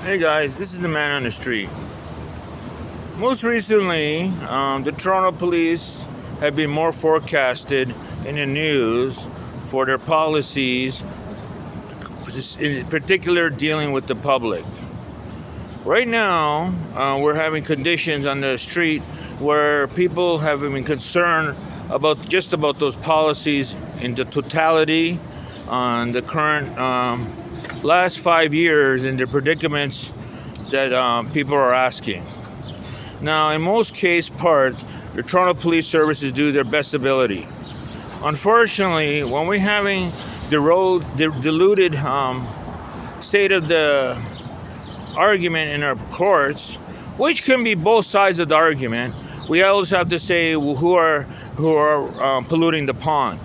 Hey guys, this is the man on the street. Most recently, the Toronto police have been more forecasted in the news for their policies, in particular dealing with the public. Right now, we're having conditions on the street where people have been concerned about those policies in the totality on the current last 5 years and the predicaments that people are asking. Now, in most case part, the Toronto Police Services do their best ability. Unfortunately, when we're having the diluted state of the argument in our courts, which can be both sides of the argument, we always have to say who are polluting the pond.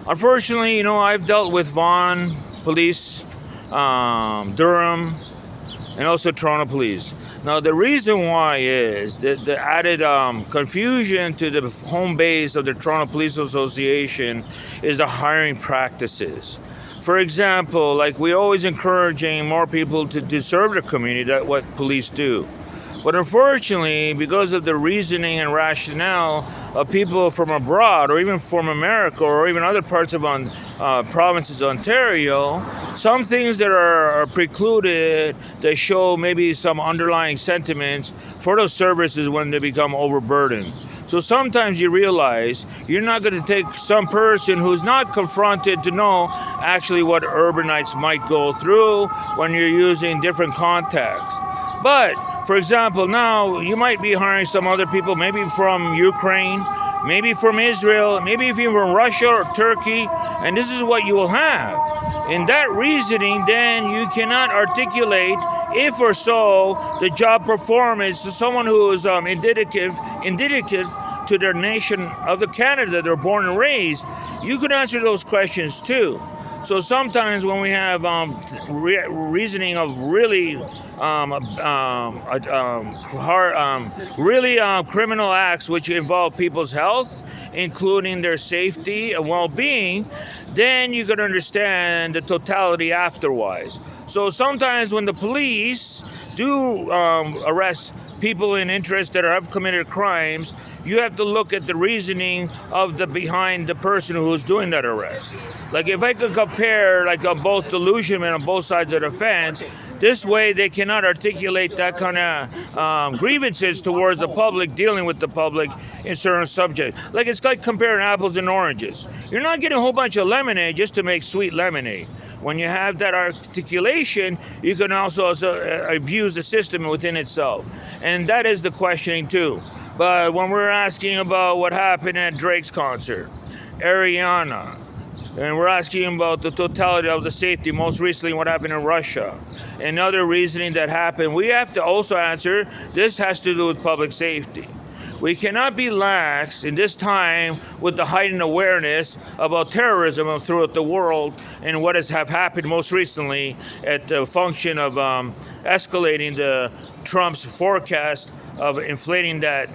Unfortunately, I've dealt with Vaughan Police, Durham, and also Toronto Police. Now, the reason why is that the added confusion to the home base of the Toronto Police Association is the hiring practices. For example, like we always encouraging more people to serve the community, that's what police do. But unfortunately, because of the reasoning and rationale of people from abroad, or even from America, or even other parts of provinces of Ontario, some things that are precluded that show maybe some underlying sentiments for those services when they become overburdened. So sometimes you realize you're not going to take some person who's not confronted to know actually what urbanites might go through when you're using different contexts. But, for example, now you might be hiring some other people, maybe from Ukraine, maybe from Israel, maybe even from Russia or Turkey, and this is what you will have. In that reasoning, then you cannot articulate if or so the job performance to someone who is indicative to their nation of the Canada they're born and raised. You could answer those questions too. So sometimes when we have reasoning of really criminal acts which involve people's health, including their safety and well-being, then you can understand the totality afterwards. So sometimes when the police do arrest people in interest that have committed crimes, you have to look at the reasoning of behind the person who's doing that arrest. Like if I could compare both delusionment on both sides of the fence, this way they cannot articulate that kind of grievances towards the public, dealing with the public in certain subjects. Like it's like comparing apples and oranges. You're not getting a whole bunch of lemonade just to make sweet lemonade. When you have that articulation, you can also abuse the system within itself. And that is the questioning too. But when we're asking about what happened at Drake's concert, Ariana, and we're asking about the totality of the safety, most recently what happened in Russia, and other reasoning that happened, we have to also answer, this has to do with public safety. We cannot be lax in this time with the heightened awareness about terrorism throughout the world and what has happened most recently at the function of escalating the Trump's forecast of inflating that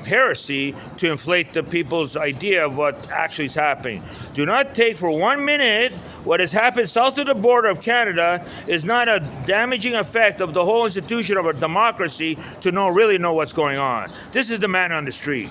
heresy to inflate the people's idea of what actually is happening. Do not take for 1 minute what has happened south of the border of Canada is not a damaging effect of the whole institution of a democracy to really know what's going on. This is the man on the street.